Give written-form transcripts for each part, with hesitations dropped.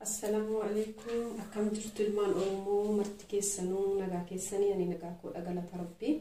Assalamualaikum. Akkam jirtu ilmaan Oromoo marti keessanuu nagaa keessanii ani nagaa koo galata Rabbii.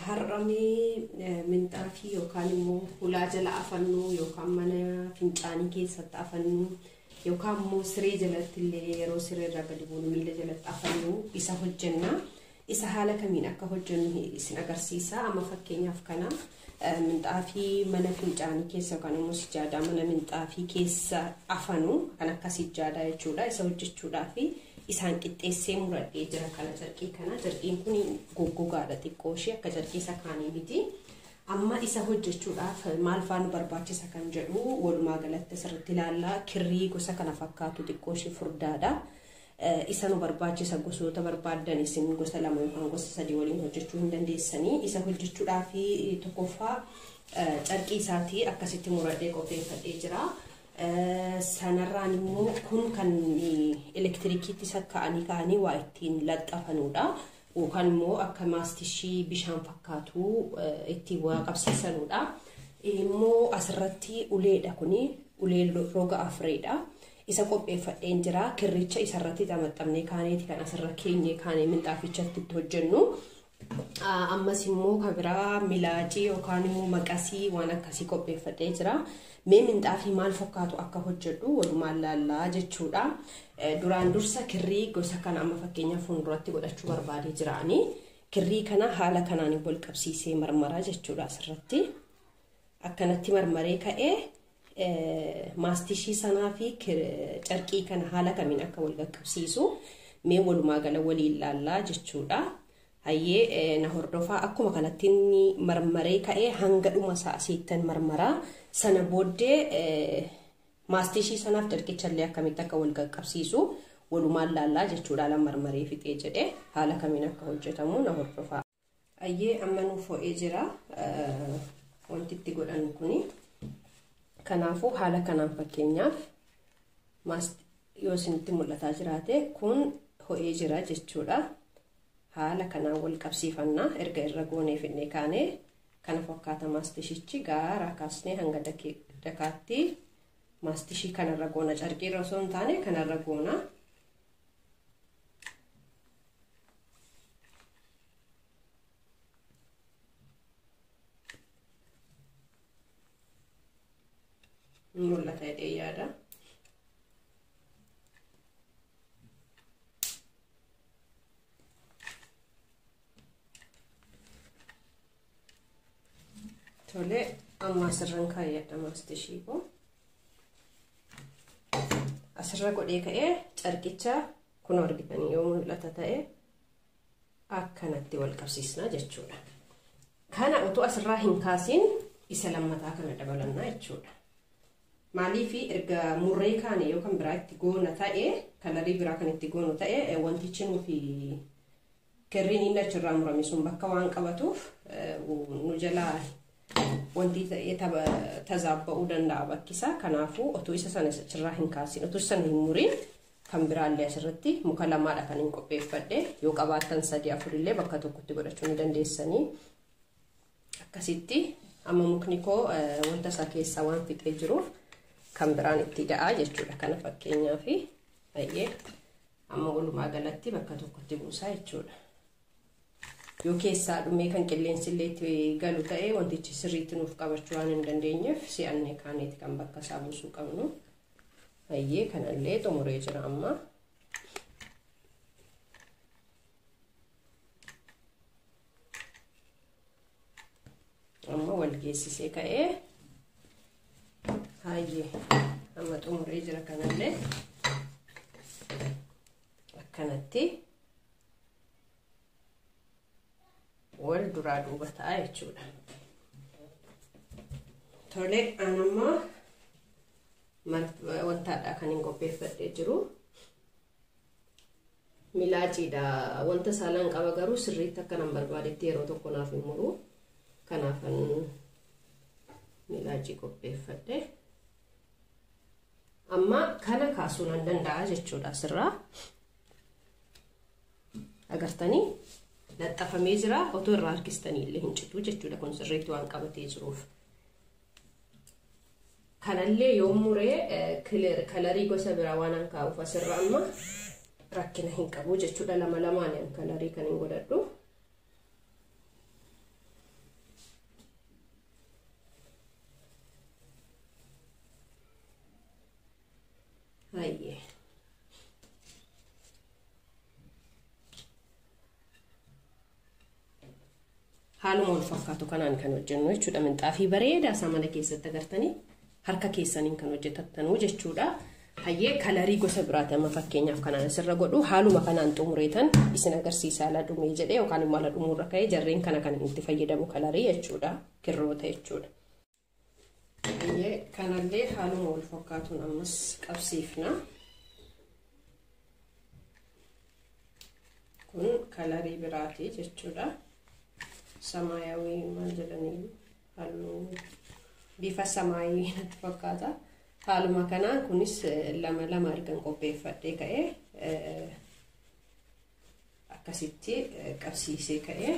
Har'amee minxaafii yookaan immoo hulaa jala afannuu yookaan mana fincaanii keessatti afannuu yookaan immoo siree jalatti illee yeroo siree irra gadi buunu miila jalatti afannuu isa hojjenna. Isa haala kamiin akka hojjennu isin agarsiisa. Amma fakkeenyaaf kana minxaafii mana fincaanii keessa yookaan immoo sijaadaa mana minxaafii keessa afanu kan akka sijaadaa jechuudha. Isa hojjechuudhaaf isaan qixxeessee muradhee jira kana jarqii kana. Jarqiin kun goggogaadha xiqqoo ishee akka jarqii isa kaanii miti. Amma isa hojjechuudhaaf maal faana barbaachisa kan jedhu walumaa galatti asirratti ilaallaa. Kirrii gosa kana fakkaatu xiqqoo ishee furdaadha. Isa nu barbaachisa gosoota barbaadan isin gosa lama yookaan gosa sadii waliin hojjechuu hin dandeessanii. Isa hojjechuudhaaf tokkoffaa carqii isaatii akkasitti muradhee qopheeffadhee jira. Sanarraan immoo kun kan elektirikiitti sakka'anii waa ittiin laxxafanudha. Yookaan immoo akka maastishii bishaan fakkaatu ittiin waa qabsiisanudha. Immoo asirratti uleedha kuni ulee roga afreedha. Isa qopheeffadheen jira. Kirricha isarratti xamaxamnee kaaneeti kan asirra keenyee kaanee minxaafichatti hojjennu. Ammas immoo kabiraa milaacii yookaan immoo maqasii waan akkasii qopheeffadhee jira. Mee minxaafii maal fakkaatu akka hojjedhu walumaan laallaa jechuudha. Duraan dursa kirrii gosa kana amma fakkeenyaaf fuulduratti godhachuu barbaadee jiraani. Kirrii kana haala kanaan wal qabsiisee marmaraa jechuudha asirratti. Akkanatti marmaree ka'ee maastishii sanaa fi carqii kana haala kamiin akka wal qaqqabsiisu mee walumaa gala waliin laallaa jechuudha. Hayyee na hordofaa akkuma kanatti marmaree ka'ee hanga dhuma sa'asiittan marmaraa sana booddee maastishii sanaaf carqichallee akkamitti akka wal qaqqabsiisu walumaan laallaa jechuudha. Lan marmaree fixee jedhee haala kamiin akka hojjetamu na hordofaa. Hayyee amma nuuf ho'ee jira wanti itti godhannu kuni. Kanaafuu haala kanaan fakkeenyaaf yoo isinitti mul'ataa jiraate kun ho'ee jira jechuudha. Haala kanaan wal qabsiifannaa erga irra goonee finnee kaanee kana fakkaata maastishichi gaara kaasnee hanga dakaatti maastishii kanarra goona. Carqii irra osoo hin taane kanarra goona. Mul'ata jedhee yaada. Tole amma asirraan kaayyadha maastishii koo. Asirra godhee ka'ee carqicha kun argitanii yoo mul'ata ta'e akkanatti wal qabsiisna jechuudha. Kana otoo asirraa hin kaasiin isa lammataa kana dabalannaa jechuudha. Maaliifi erga murree kaane yookaan biraa itti goona ta'e kalarii biraa kan itti goonu ta'e wantichi nufi kirriin inni achirraa murame sun bakka waan qabatuuf nu jalaa wanti tazaabba'uu danda'a bakkisaa. Kanaafuu otoo isa sana achirraa hin kaasin otoo sana hin muriin kan biraallee asirratti muka lamaadha kan hin qopheeffadhe. Yoo qabaattan 3-4 illee bakka tokkotti godhachuu ni dandeessanii. Akkasitti amma mukni koo wanta isaa keessaa waan fixee jiruuf kan biraan itti da'aa jechuudha. Kana fakkeenyaaf baay'ee amma walumaa galatti bakka tokkotti buusaa jechuudha. Yoo keessaa dhumee kan qilleensi illee itti galu ta'e wantichi sirriitti nuuf qabachuu waan hin dandeenyeef si'annee kaaneeti kan bakka isaa buusuu qabnu. Baay'ee kanallee xumuree jira amma. Amma wal geessisee ka'ee hayyee amma xumuree jira kanallee akkanatti wal duraa duuba ta'a jechuudha. Tole anamma wantaadha kan hin qopheeffadhee jiru. Milaaciidha. Wanta saalaan qaba garuu sirriitti akka nan barbaadetti yeroo tokko naaf hin muru. Kanaafan milaacii qopheeffadhe. Amma kana kaasuu nan danda'a jechuudha asirraa. Agartanii laxxafamee jira. Otoo irraa harkistanii illee hin citu jechuudha kun sirriitti waan qabatee jiruuf. kanallee yoo muree kalarii gosa biraa waan an kaa'uuf asirra amma rakkina hin qabu jechuudha. Lama lamaan kalarii kan hin godhadhu. Hayyee. Haaluma wal fakkaatu kanaan kan hojjennu jechuudha. Minxaafii bareedaa isaa mana keessatti agartanii harka keessaniin kan hojjetattanuu jechuudha. Hayyee kalarii gosa biraati amma fakkeenyaaf kanaan asirra godhu haaluma kanaan xumureetan isin agarsiisaa ala dhumee jedhee yookaan immoo ala dhumuurra ka'ee jarreen kana kan itti fayyadamu kalarii jechuudha. Kirroota jechuudha. Hayyee kanallee haaluma wal fakkaatuun ammas qabsiifna. Kun kalarii biraati jechuudha. Samaayawi maal jedhanii halluu bifa samaayii natti fakkaata. Haaluma kanaan kunis lama lama ergan qopheeffadhee ka'ee akkasitti qabsiisee ka'ee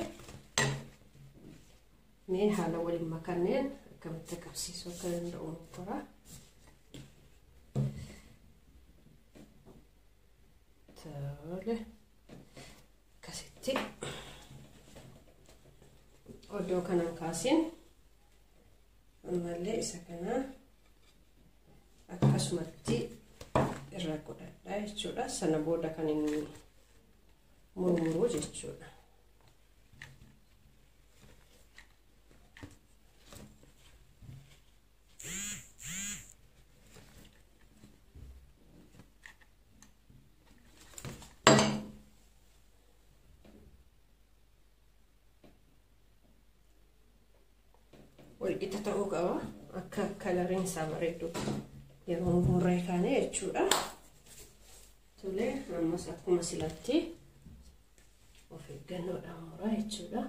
mee haala waliin makanneen akkamitti qabsiisuu akka danda'u qora. Tole akkasitti oddoo kanan kaasin ammallee isa kana akkasumatti irra godhadha jechuudha. Sana booda kan inni murmuruu jechuudha. Walqixa ta'uu qaba akka kalariin isaa bareedu yeroo murree kaane jechuudha. Tole ammas akkuma silatti of eeggannoodhaan muraa jechuudha.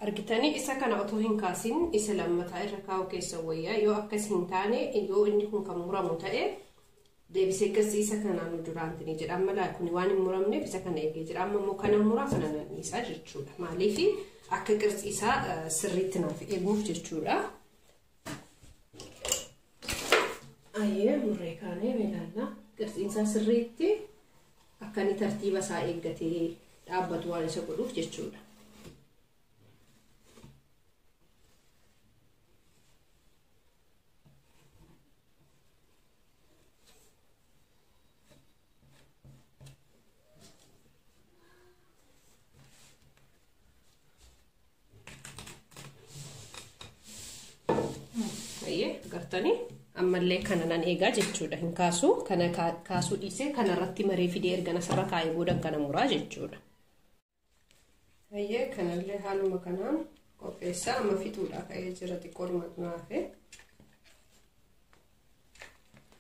Argitanii isa kana otoo hin kaasin isa lammataa irra kaa'u keessa wayyaa yoo akkas hin taane yoo inni kun kan muramu ta'e deebisee gasii isa kanaan duraantini jedha. Amma laa kun waan hin muramneef isa kana eegee jira. Amma immoo kana muraa kana nannisaa jechuudha. Maaliif akka qirtsi isaa sirriitti naaf eeguuf jechuudha. Ayyee murree kaanee meelaallaa qirtsiin isaa sirriitti akka inni tartiiba isaa eeggatee dhaabbatu waan isa godhuuf jechuudha. Gartanii ammallee kana nan eegaa jechuudha. Hin kaasu kana kaasuu dhiisee kana irratti maree fidee ergana sarara kaa'ee booda kana muraa jechuudha. Hayyee kanallee haaluma kanaan qopheessaa amma fixuudhaa ka'ee jira xiqqoo naafe.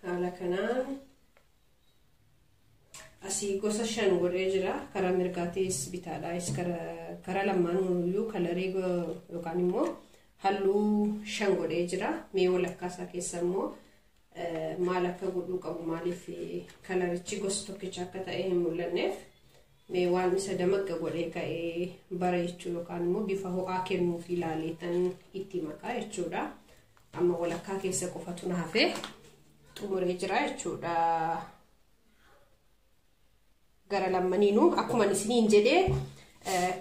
Haala kanaan asii gosa 5 godhee jira. Karaa mirgaatis bitaadhaas karaa lamaanuyyuu kalarii yookaan immoo halluu 5 godhee jira. Mee walakkaasaa keessa immoo maal akka godhuu qabu maaliif kalarichi gosa tokkicha akka ta'e hin mul'anneef mee waan isa damagga godhee ka'ee bareechuu yookaan immoo bifa ho'aa kennuuf ilaaleetan itti makaa jechuudha. Amma walakkaa keessa qofatu naafee xumuree jira jechuudha. Gara lamaniinuu akkuma isiniin jedhee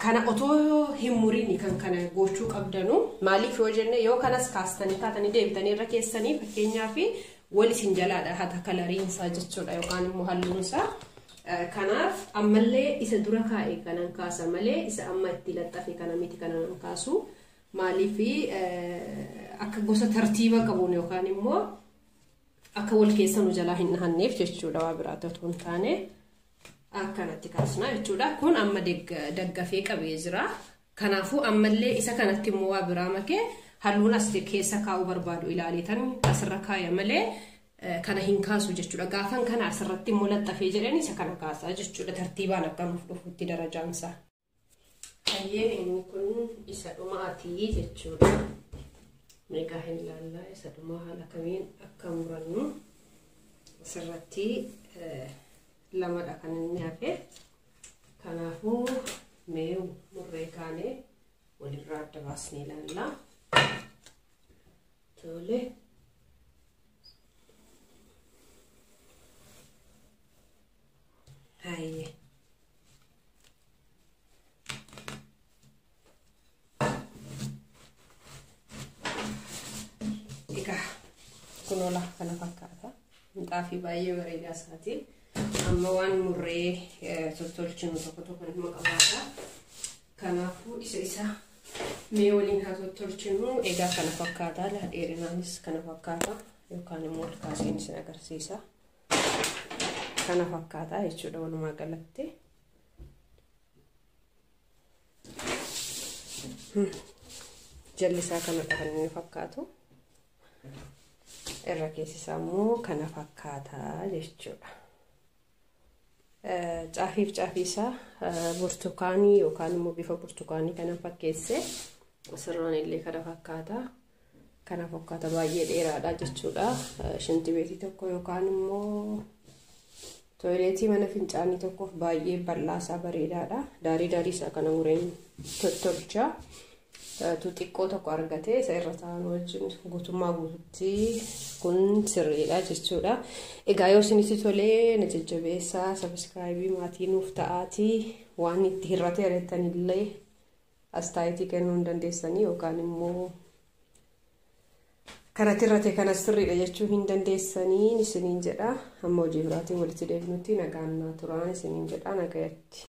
kana otoo hin muriini kan kana gochuu qabdanu maaliif yoo jenne yoo kanas kaastanii taatanii deebitanii irra keessanii fakkeenyaaf wal isin jalaadha hata kalariin isaa jechuudha yookaan immoo halluun isaa Kanaaf ammallee isa dura kaa'e kanan kaasa malee isa amma itti laxxafe kana miti kanan kaasu maaliif akka gosa tartiiba qabuun yookaan immoo akka wal keessa nu jalaa hin nahanneef jechuudha waa biraa ta'uu hin taane akkanatti kaasna jechuudha kun amma daggafee qabee jira kanaafuu ammallee isa kanatti immoo waa biraa makee halluun as keessa kaa'uu barbaadu ilaalitan asirra kaaya malee kana hin kaasu jechuudha gaafan kana asirratti immoo laxxafee jedhani isa kana kaasaa jechuudha tartiibaan akka nuuf dhufutti darajaansa hayyee inni kun isa dhumaatii jechuudha meeqa hin laallaa isa dhumaa haala kamiin akka murannu asirratti lamadha kan inni hafe kanaafuu mee murree kaanee walirraa adda baasnee ilaallaa tole hayyee kunola kana fakkaata xaafii baay'ee bareedaa isaati amma waan murree tottolchinu tokko nama qabaata kanaafuu isa mee waliin haa tottolchinu egaa kana fakkaata dheerinaanis kana fakkaata yookaan immoo kaaseen isin agarsiisa kana fakkaata jechuudha walumaa galatti jallisaa kana kan inni fakkaatu irra keessisaa immoo kana fakkaata jechuudha caafiisaa burtukaanii yookaan immoo bifa burtukaanii kana fakkeesse sirraan illee kana fakkaata baay'ee dheeraadha jechuudha shinti beetii tokko yookaan immoo toileetii mana fincaanii tokkoof baay'ee bal'aasaa bareedaadha daarii isaa kana mureen tottolcha xiqqoo tokko argatee isa irra taa'an wajjin guutummaa guututti kun sirriidha jechuudha egaa yoo isinitti tolee na jajjabeessaa sabiskiraayibii maatii nuuf ta'aatii waan itti hirrate argattanillee astaayitii kennuu hin dandeessanii yookaan immoo kanatti irrate kanas sirriidha jechuu hin dandeessanii isiniin jedha amma hojii biraatiin walitti deebinutti nagaan naa turaan isiniin jedha nagayatti